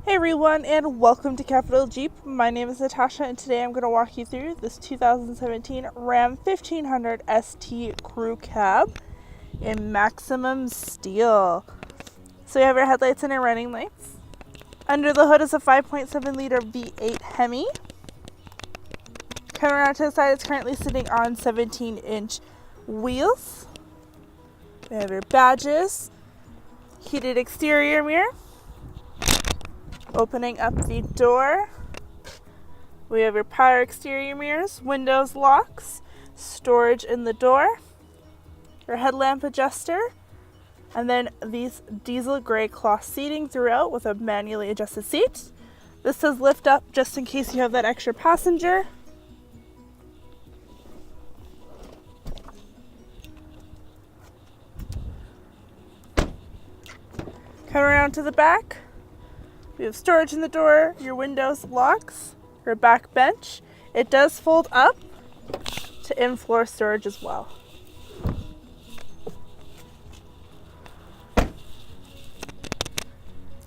Hey everyone, and welcome to Capital Jeep. My name is Natasha, and today I'm going to walk you through this 2017 Ram 1500 ST Crew Cab in maximum steel. So we have our headlights and our running lights. Under the hood is a 5.7 liter V8 Hemi. Coming around to the side, it's currently sitting on 17-inch wheels. We have your badges, heated exterior mirror. Opening up the door, we have your power exterior mirrors, windows locks, storage in the door, your headlamp adjuster, and then these diesel gray cloth seating throughout with a manually adjusted seat. This says lift up just in case you have that extra passenger. Come around to the back. We have storage in the door, your windows locks, your back bench. It does fold up to in-floor storage as well.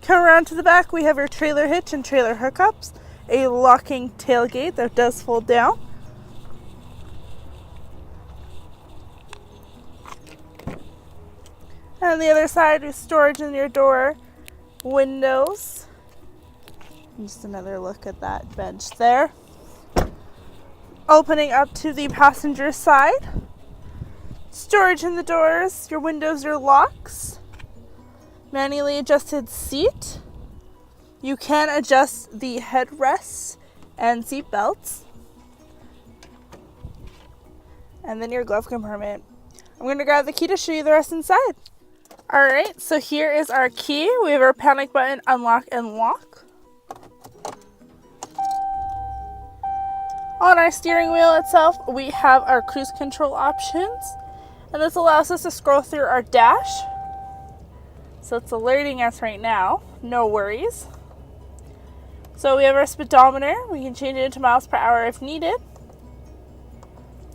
Come around to the back, we have your trailer hitch and trailer hookups, a locking tailgate that does fold down. And on the other side, we have storage in your door, windows. Just another look at that bench there. Opening up to the passenger side. Storage in the doors, your windows, your locks. Manually adjusted seat. You can adjust the headrests and seat belts. And then your glove compartment. I'm going to grab the key to show you the rest inside. Alright, so here is our key. We have our panic button, unlock and lock. On our steering wheel itself, we have our cruise control options, and this allows us to scroll through our dash. So it's alerting us right now, no worries. So we have our speedometer, we can change it into miles per hour if needed.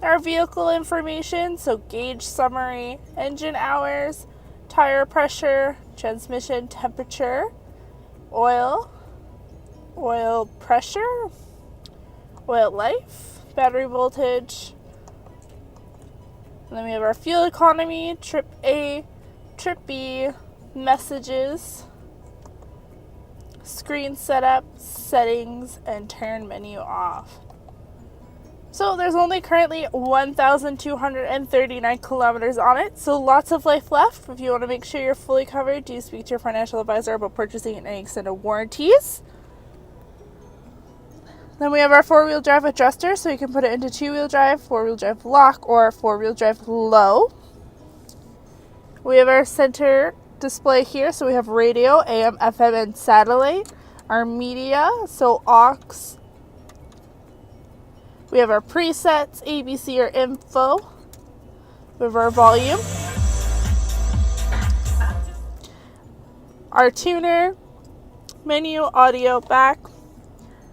Our vehicle information, so gauge summary, engine hours, tire pressure, transmission temperature, oil pressure, oil life, battery voltage, and then we have our fuel economy, trip A, trip B, messages, screen setup, settings, and turn menu off. So there's only currently 1,239 kilometers on it, so lots of life left. If you want to make sure you're fully covered, do speak to your financial advisor about purchasing any extended warranties. Then we have our four-wheel drive adjuster, so you can put it into two-wheel drive, four-wheel drive lock, or four-wheel drive low. We have our center display here, so we have radio, AM, FM, and satellite. Our media, so aux. We have our presets, ABC or info. We have our volume. Our tuner, menu, audio, back.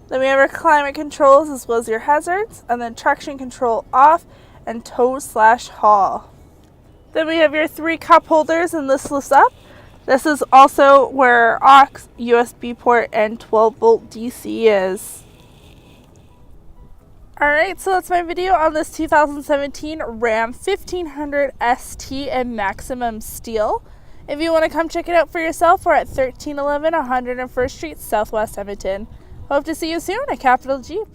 Then we have our climate controls as well as your hazards, and then traction control off and tow/haul. Then we have your 3 cup holders, and this lifts up. This is also where aux, USB port, and 12-volt DC is. Alright, so that's my video on this 2017 Ram 1500 ST in maximum steel. If you want to come check it out for yourself, we're at 1311 101st Street, Southwest Edmonton. Hope to see you soon at Capital Jeep.